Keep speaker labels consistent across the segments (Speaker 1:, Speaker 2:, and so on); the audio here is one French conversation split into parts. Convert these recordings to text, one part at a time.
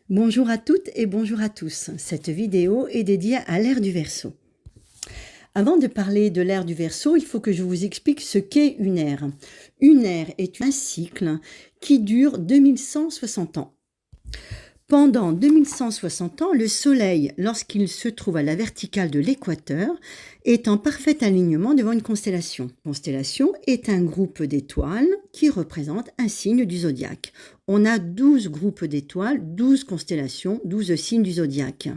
Speaker 1: Bonjour à toutes et bonjour à tous. Cette vidéo est dédiée à l'ère du Verseau. Avant de parler de l'ère du Verseau, il faut que je vous explique ce qu'est une ère. Une ère est un cycle qui dure 2160 ans. Pendant 2160 ans, le Soleil, lorsqu'il se trouve à la verticale de l'équateur, est en parfait alignement devant une constellation. La constellation est un groupe d'étoiles qui représente un signe du zodiaque. On a 12 groupes d'étoiles, 12 constellations, 12 signes du zodiaque.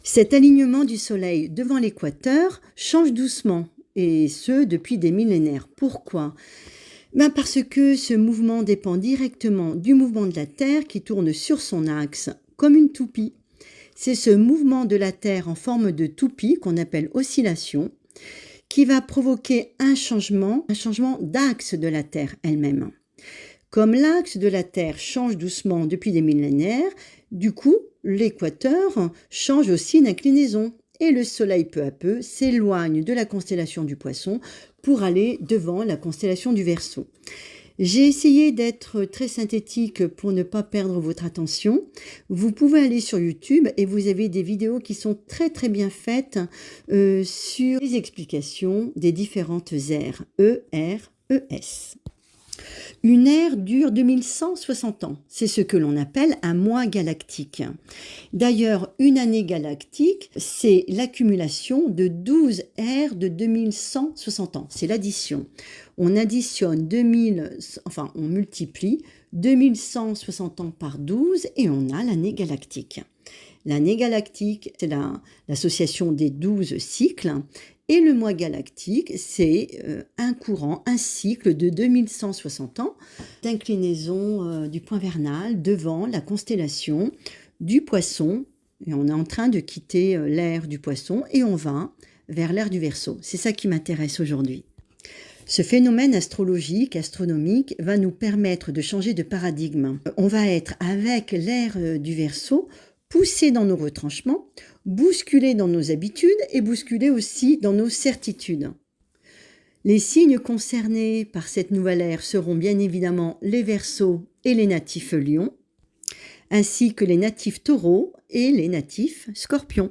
Speaker 1: Cet alignement du Soleil devant l'équateur change doucement, et ce depuis des millénaires. Pourquoi ? Parce que ce mouvement dépend directement du mouvement de la Terre qui tourne sur son axe comme une toupie. C'est ce mouvement de la Terre en forme de toupie qu'on appelle oscillation qui va provoquer un changement d'axe de la Terre elle-même. Comme l'axe de la Terre change doucement depuis des millénaires, du coup, l'équateur change aussi d'inclinaison et le Soleil peu à peu s'éloigne de la constellation du Poisson pour aller devant la constellation du Verseau. J'ai essayé d'être très synthétique pour ne pas perdre votre attention. Vous pouvez aller sur YouTube et vous avez des vidéos qui sont très bien faites sur les explications des différentes ères, E, R, ES. Une ère dure 2160 ans. C'est ce que l'on appelle un mois galactique. D'ailleurs, une année galactique, c'est l'accumulation de 12 ères de 2160 ans. C'est l'addition. On additionne on multiplie 2160 ans par 12 et on a l'année galactique. L'année galactique, c'est l'association des 12 cycles. Et le mois galactique, c'est un cycle de 2160 ans d'inclinaison du point vernal devant la constellation du Poisson. Et on est en train de quitter l'ère du Poisson et on va vers l'ère du Verseau. C'est ça qui m'intéresse aujourd'hui. Ce phénomène astronomique, va nous permettre de changer de paradigme. On va être, avec l'ère du Verseau, poussé dans nos retranchements, bousculé dans nos habitudes et bousculé aussi dans nos certitudes. Les signes concernés par cette nouvelle ère seront bien évidemment les Verseaux et les natifs Lions, ainsi que les natifs Taureaux et les natifs Scorpions.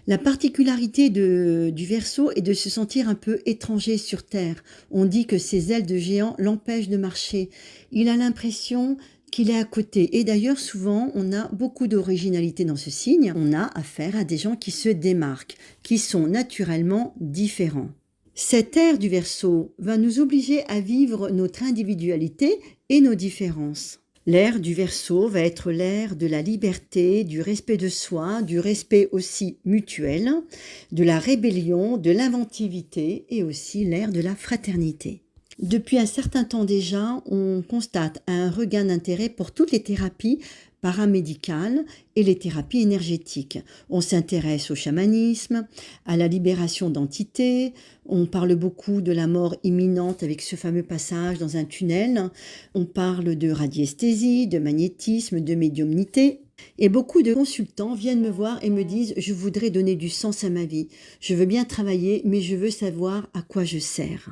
Speaker 1: La particularité du Verseau est de se sentir un peu étranger sur Terre. On dit que ses ailes de géant l'empêchent de marcher. Il a l'impression qu'il est à côté. Et d'ailleurs, souvent, on a beaucoup d'originalité dans ce signe. On a affaire à des gens qui se démarquent, qui sont naturellement différents. Cette ère du Verseau va nous obliger à vivre notre individualité et nos différences. L'ère du Verseau va être l'ère de la liberté, du respect de soi, du respect aussi mutuel, de la rébellion, de l'inventivité et aussi l'ère de la fraternité. Depuis un certain temps déjà, on constate un regain d'intérêt pour toutes les thérapies paramédicales et les thérapies énergétiques. On s'intéresse au chamanisme, à la libération d'entités, on parle beaucoup de la mort imminente avec ce fameux passage dans un tunnel, on parle de radiesthésie, de magnétisme, de médiumnité. Et beaucoup de consultants viennent me voir et me disent « Je voudrais donner du sens à ma vie. Je veux bien travailler, mais je veux savoir à quoi je sers. »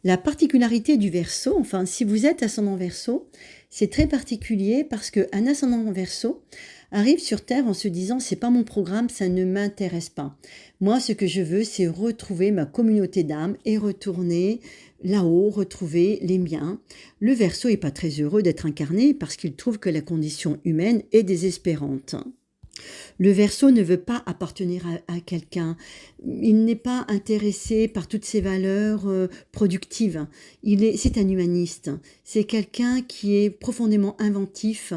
Speaker 1: La particularité du Verseau, si vous êtes ascendant Verseau, c'est très particulier parce qu'un ascendant Verseau arrive sur Terre en se disant « c'est pas mon programme, ça ne m'intéresse pas. Moi, ce que je veux, c'est retrouver ma communauté d'âme et retourner là-haut, retrouver les miens. » Le Verseau n'est pas très heureux d'être incarné parce qu'il trouve que la condition humaine est désespérante. Le Verseau ne veut pas appartenir à quelqu'un. Il n'est pas intéressé par toutes ces valeurs productives. C'est un humaniste. C'est quelqu'un qui est profondément inventif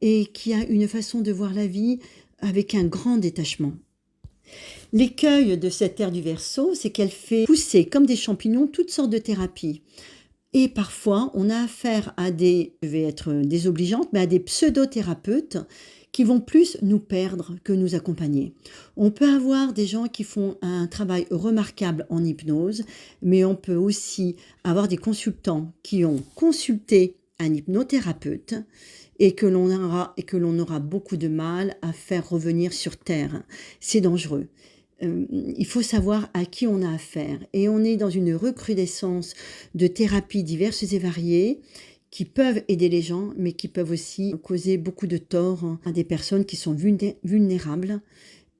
Speaker 1: et qui a une façon de voir la vie avec un grand détachement. L'écueil de cette ère du Verseau, c'est qu'elle fait pousser comme des champignons toutes sortes de thérapies. Et parfois, on a affaire à je vais être désobligeante, mais à des pseudo-thérapeutes qui vont plus nous perdre que nous accompagner. On peut avoir des gens qui font un travail remarquable en hypnose, mais on peut aussi avoir des consultants qui ont consulté un hypnothérapeute et que l'on aura beaucoup de mal à faire revenir sur Terre. C'est dangereux. Il faut savoir à qui on a affaire. Et on est dans une recrudescence de thérapies diverses et variées qui peuvent aider les gens, mais qui peuvent aussi causer beaucoup de tort à des personnes qui sont vulnérables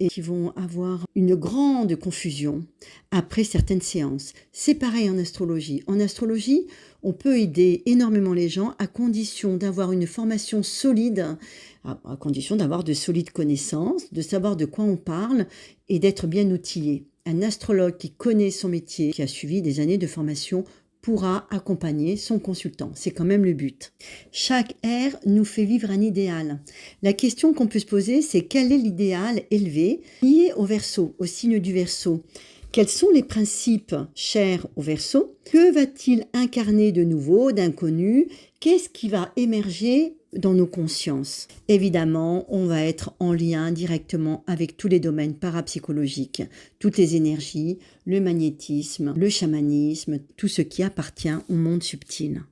Speaker 1: et qui vont avoir une grande confusion après certaines séances. C'est pareil en astrologie. En astrologie, on peut aider énormément les gens à condition d'avoir une formation solide, à condition d'avoir de solides connaissances, de savoir de quoi on parle et d'être bien outillé. Un astrologue qui connaît son métier, qui a suivi des années de formation, pourra accompagner son consultant. C'est quand même le but. Chaque ère nous fait vivre un idéal. La question qu'on peut se poser, c'est quel est l'idéal élevé lié au Verseau, au signe du Verseau? Quels sont les principes chers au Verseau? Que va-t-il incarner de nouveau, d'inconnu? Qu'est-ce qui va émerger dans nos consciences? Évidemment, on va être en lien directement avec tous les domaines parapsychologiques, toutes les énergies, le magnétisme, le chamanisme, tout ce qui appartient au monde subtil.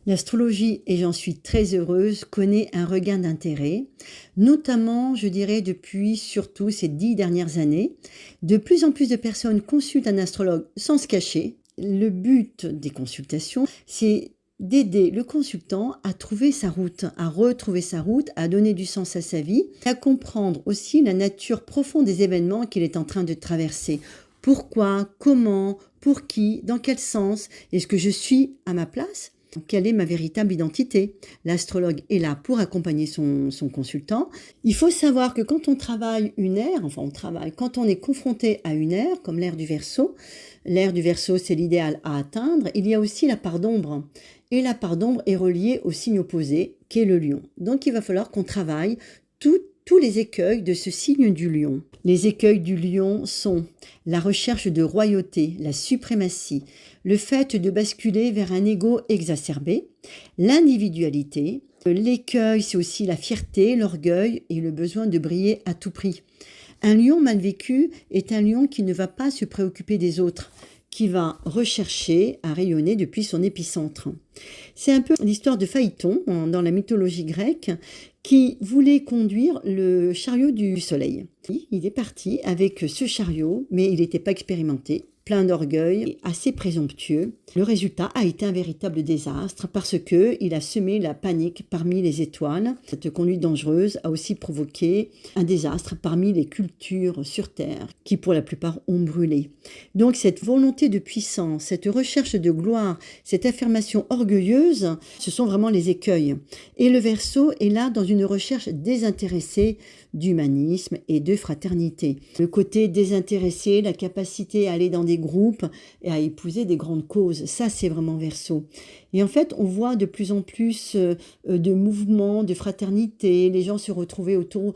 Speaker 1: L'astrologie, et j'en suis très heureuse, connaît un regain d'intérêt, notamment, je dirais, depuis surtout ces 10 dernières années. De plus en plus de personnes consultent un astrologue sans se cacher. Le but des consultations, c'est d'aider le consultant à trouver sa route, à retrouver sa route, à donner du sens à sa vie, à comprendre aussi la nature profonde des événements qu'il est en train de traverser. Pourquoi, comment, pour qui, dans quel sens, est-ce que je suis à ma place ? Quelle est ma véritable identité? L'astrologue est là pour accompagner son consultant. Il faut savoir que quand on travaille une ère, quand on est confronté à une ère, comme l'ère du Verseau c'est l'idéal à atteindre, il y a aussi la part d'ombre. Et la part d'ombre est reliée au signe opposé, qui est le lion. Donc il va falloir qu'on travaille tous les écueils de ce signe du lion. Les écueils du lion sont la recherche de royauté, la suprématie, le fait de basculer vers un ego exacerbé, l'individualité. L'écueil, c'est aussi la fierté, l'orgueil et le besoin de briller à tout prix. Un lion mal vécu est un lion qui ne va pas se préoccuper des autres, qui va rechercher à rayonner depuis son épicentre. C'est un peu l'histoire de Phaéton dans la mythologie grecque qui voulait conduire le chariot du soleil. Il est parti avec ce chariot, mais il n'était pas expérimenté, plein d'orgueil et assez présomptueux. Le résultat a été un véritable désastre parce qu'il a semé la panique parmi les étoiles. Cette conduite dangereuse a aussi provoqué un désastre parmi les cultures sur Terre qui pour la plupart ont brûlé. Donc cette volonté de puissance, cette recherche de gloire, cette affirmation orgueilleuse, ce sont vraiment les écueils. Et le Verseau est là dans une recherche désintéressée d'humanisme et de fraternité. Le côté désintéressé, la capacité à aller dans des groupes et à épouser des grandes causes, ça c'est vraiment Verseau. Et en fait, on voit de plus en plus de mouvements, de fraternité, les gens se retrouver autour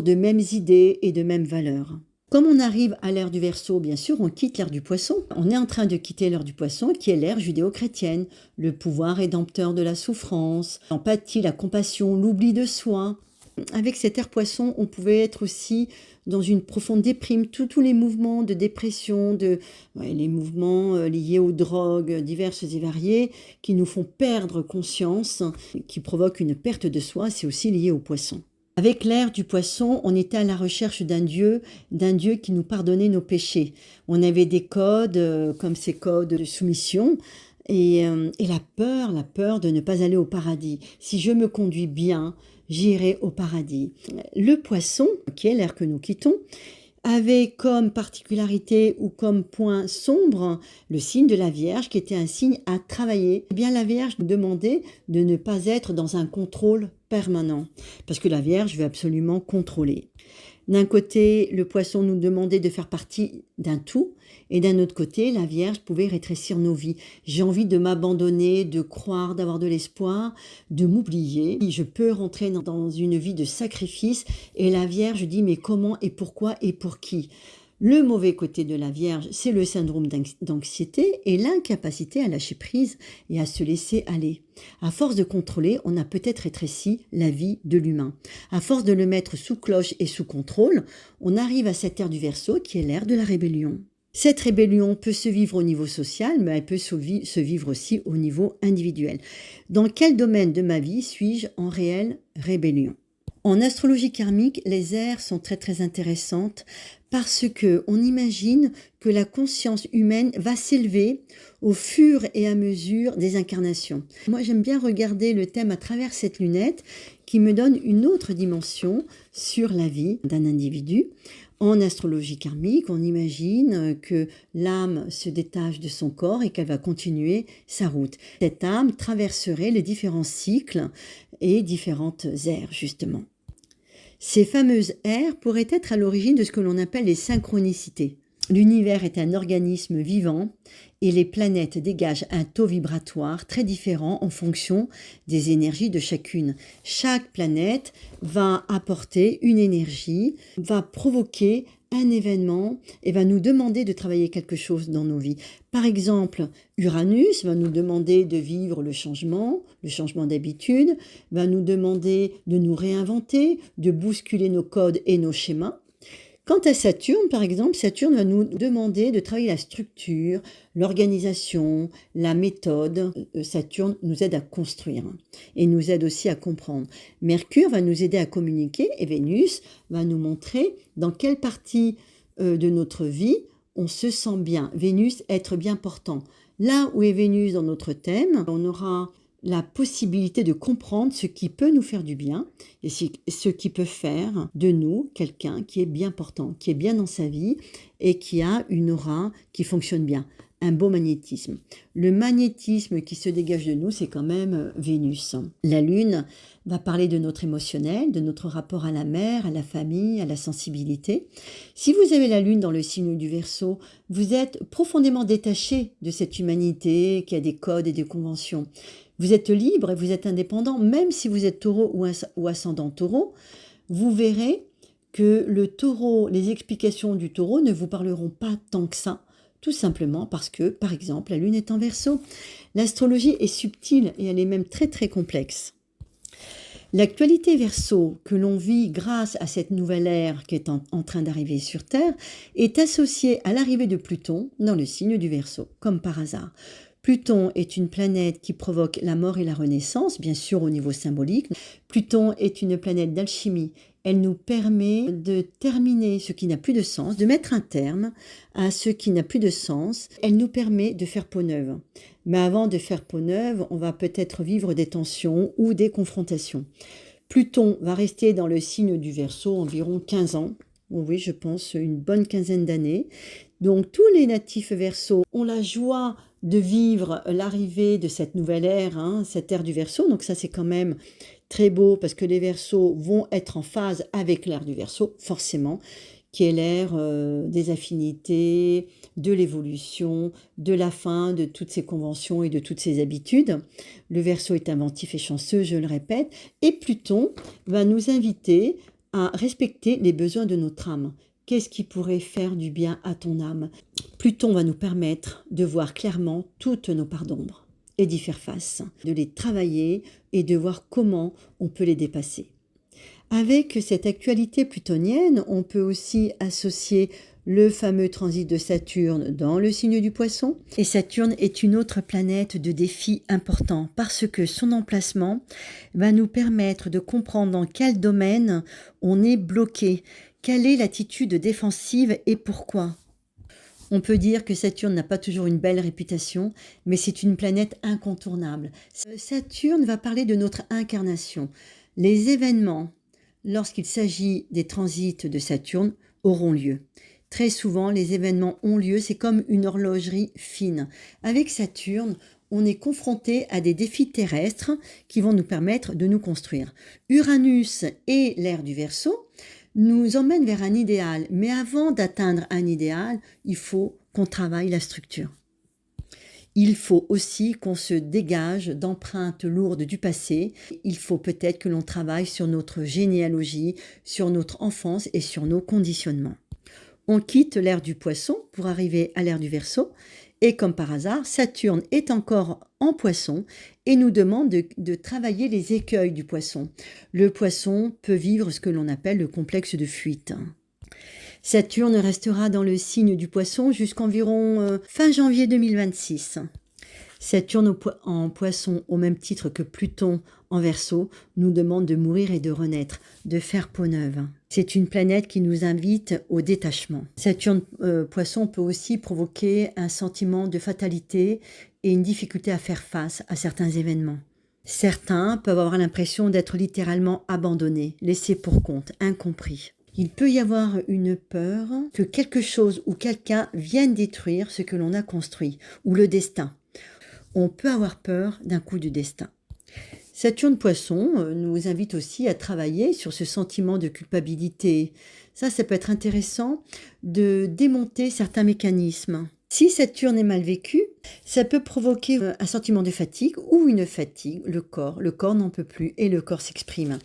Speaker 1: de mêmes idées et de mêmes valeurs. Comme on arrive à l'ère du Verseau, bien sûr, on quitte l'ère du Poisson. On est en train de quitter l'ère du Poisson, qui est l'ère judéo-chrétienne, le pouvoir rédempteur de la souffrance, l'empathie, la compassion, l'oubli de soi. Avec cette ère Poisson, on pouvait être aussi dans une profonde déprime, tous les mouvements de dépression, les mouvements liés aux drogues diverses et variées, qui nous font perdre conscience, qui provoquent une perte de soi, c'est aussi lié au Poisson. Avec l'ère du Poisson, on était à la recherche d'un Dieu qui nous pardonnait nos péchés. On avait des codes, comme ces codes de soumission, et la peur de ne pas aller au paradis. Si je me conduis bien, j'irai au paradis. Le Poisson, qui est l'ère que nous quittons, avait comme particularité ou comme point sombre le signe de la Vierge, qui était un signe à travailler. Eh bien, la Vierge nous demandait de ne pas être dans un contrôle permanent, parce que la Vierge veut absolument contrôler. D'un côté, le Poisson nous demandait de faire partie d'un tout, et d'un autre côté, la Vierge pouvait rétrécir nos vies. J'ai envie de m'abandonner, de croire, d'avoir de l'espoir, de m'oublier. Je peux rentrer dans une vie de sacrifice, et la Vierge dit mais comment et pourquoi et pour qui ? Le mauvais côté de la Vierge, c'est le syndrome d'anxiété et l'incapacité à lâcher prise et à se laisser aller. À force de contrôler, on a peut-être rétréci la vie de l'humain. À force de le mettre sous cloche et sous contrôle, on arrive à cette ère du Verseau qui est l'ère de la rébellion. Cette rébellion peut se vivre au niveau social, mais elle peut se vivre aussi au niveau individuel. Dans quel domaine de ma vie suis-je en réelle rébellion ? En astrologie karmique, les ères sont très très intéressantes parce que on imagine que la conscience humaine va s'élever au fur et à mesure des incarnations. Moi, j'aime bien regarder le thème à travers cette lunette qui me donne une autre dimension sur la vie d'un individu. En astrologie karmique, on imagine que l'âme se détache de son corps et qu'elle va continuer sa route. Cette âme traverserait les différents cycles et différentes ères, justement. Ces fameuses ères pourraient être à l'origine de ce que l'on appelle les synchronicités. L'univers est un organisme vivant et les planètes dégagent un taux vibratoire très différent en fonction des énergies de chacune. Chaque planète va apporter une énergie, va provoquer un événement et va nous demander de travailler quelque chose dans nos vies. Par exemple, Uranus va nous demander de vivre le changement d'habitude, va nous demander de nous réinventer, de bousculer nos codes et nos schémas. Quant à Saturne, par exemple, Saturne va nous demander de travailler la structure, l'organisation, la méthode. Saturne nous aide à construire et nous aide aussi à comprendre. Mercure va nous aider à communiquer et Vénus va nous montrer dans quelle partie de notre vie on se sent bien. Vénus, être bien portant. Là où est Vénus dans notre thème, on aura la possibilité de comprendre ce qui peut nous faire du bien et ce qui peut faire de nous quelqu'un qui est bien portant, qui est bien dans sa vie et qui a une aura qui fonctionne bien, un beau magnétisme. Le magnétisme qui se dégage de nous, c'est quand même Vénus. La Lune va parler de notre émotionnel, de notre rapport à la mère, à la famille, à la sensibilité. Si vous avez la Lune dans le signe du Verseau, vous êtes profondément détaché de cette humanité qui a des codes et des conventions. Vous êtes libre et vous êtes indépendant, même si vous êtes taureau ou ascendant taureau, vous verrez que le taureau, les explications du taureau ne vous parleront pas tant que ça, tout simplement parce que, par exemple, la Lune est en Verseau. L'astrologie est subtile et elle est même très très complexe. L'actualité Verseau que l'on vit grâce à cette nouvelle ère qui est en train d'arriver sur Terre est associée à l'arrivée de Pluton dans le signe du Verseau, comme par hasard. Pluton est une planète qui provoque la mort et la renaissance, bien sûr au niveau symbolique. Pluton est une planète d'alchimie. Elle nous permet de terminer ce qui n'a plus de sens, de mettre un terme à ce qui n'a plus de sens. Elle nous permet de faire peau neuve. Mais avant de faire peau neuve, on va peut-être vivre des tensions ou des confrontations. Pluton va rester dans le signe du Verseau environ 15 ans. Oui, je pense une bonne quinzaine d'années. Donc tous les natifs Verseau ont la joie de vivre l'arrivée de cette nouvelle ère, cette ère du Verseau. Donc ça, c'est quand même très beau parce que les Verseaux vont être en phase avec l'ère du Verseau, forcément, qui est l'ère des affinités, de l'évolution, de la fin de toutes ces conventions et de toutes ces habitudes. Le Verseau est inventif et chanceux, je le répète. Et Pluton va nous inviter à respecter les besoins de notre âme. Qu'est-ce qui pourrait faire du bien à ton âme? Pluton va nous permettre de voir clairement toutes nos parts d'ombre et d'y faire face, de les travailler et de voir comment on peut les dépasser. Avec cette actualité plutonienne, on peut aussi associer le fameux transit de Saturne dans le signe du Poisson. Et Saturne est une autre planète de défi important parce que son emplacement va nous permettre de comprendre dans quel domaine on est bloqué, quelle est l'attitude défensive et pourquoi. On peut dire que Saturne n'a pas toujours une belle réputation, mais c'est une planète incontournable. Saturne va parler de notre incarnation. Les événements, lorsqu'il s'agit des transits de Saturne, auront lieu. Très souvent, les événements ont lieu, c'est comme une horlogerie fine. Avec Saturne, on est confronté à des défis terrestres qui vont nous permettre de nous construire. Uranus et l'ère du Verseau nous emmènent vers un idéal, mais avant d'atteindre un idéal, il faut qu'on travaille la structure. Il faut aussi qu'on se dégage d'empreintes lourdes du passé. Il faut peut-être que l'on travaille sur notre généalogie, sur notre enfance et sur nos conditionnements. On quitte l'ère du Poisson pour arriver à l'ère du Verseau. Et comme par hasard, Saturne est encore en Poisson et nous demande de travailler les écueils du Poisson. Le Poisson peut vivre ce que l'on appelle le complexe de fuite. Saturne restera dans le signe du Poisson jusqu'environ fin janvier 2026. Saturne en Poisson, au même titre que Pluton en Verseau, nous demande de mourir et de renaître, de faire peau neuve. C'est une planète qui nous invite au détachement. Saturne Poisson peut aussi provoquer un sentiment de fatalité et une difficulté à faire face à certains événements. Certains peuvent avoir l'impression d'être littéralement abandonnés, laissés pour compte, incompris. Il peut y avoir une peur que quelque chose ou quelqu'un vienne détruire ce que l'on a construit, ou le destin. On peut avoir peur d'un coup du destin. Saturne Poisson nous invite aussi à travailler sur ce sentiment de culpabilité. Ça peut être intéressant de démonter certains mécanismes. Si Saturne est mal vécu, ça peut provoquer un sentiment de fatigue ou une fatigue, le corps n'en peut plus et le corps s'exprime.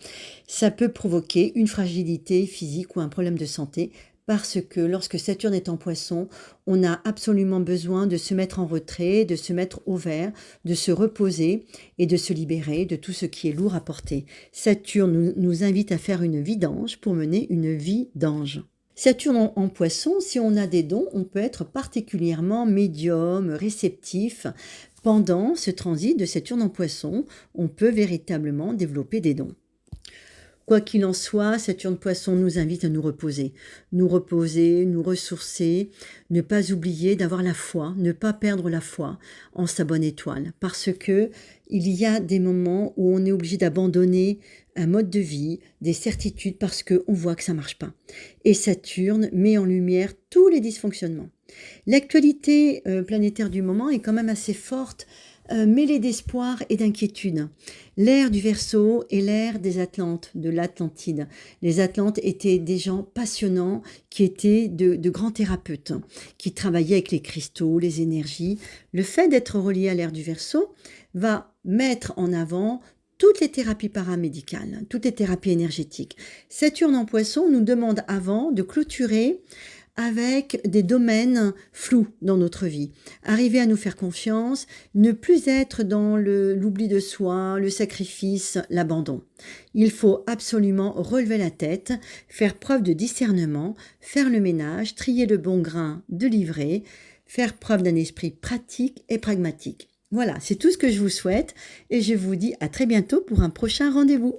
Speaker 1: Ça peut provoquer une fragilité physique ou un problème de santé parce que lorsque Saturne est en Poisson, on a absolument besoin de se mettre en retrait, de se mettre au vert, de se reposer et de se libérer de tout ce qui est lourd à porter. Saturne nous invite à faire une vie d'ange pour mener une vie d'ange. Saturne en Poisson, si on a des dons, on peut être particulièrement médium, réceptif. Pendant ce transit de Saturne en Poisson, on peut véritablement développer des dons. Quoi qu'il en soit, Saturne Poisson nous invite à nous reposer, nous ressourcer, ne pas oublier d'avoir la foi, ne pas perdre la foi en sa bonne étoile, parce que il y a des moments où on est obligé d'abandonner un mode de vie, des certitudes, parce qu'on voit que ça marche pas. Et Saturne met en lumière tous les dysfonctionnements. L'actualité planétaire du moment est quand même assez forte, mêlée d'espoir et d'inquiétude. L'ère du Verseau est l'ère des Atlantes, de l'Atlantide. Les Atlantes étaient des gens passionnants qui étaient de grands thérapeutes, qui travaillaient avec les cristaux, les énergies. Le fait d'être relié à l'ère du Verseau va mettre en avant toutes les thérapies paramédicales, toutes les thérapies énergétiques. Saturne en Poisson nous demande avant de clôturer avec des domaines flous dans notre vie. Arriver à nous faire confiance, ne plus être dans l'oubli de soi, le sacrifice, l'abandon. Il faut absolument relever la tête, faire preuve de discernement, faire le ménage, trier le bon grain de livret, faire preuve d'un esprit pratique et pragmatique. Voilà, c'est tout ce que je vous souhaite et je vous dis à très bientôt pour un prochain rendez-vous.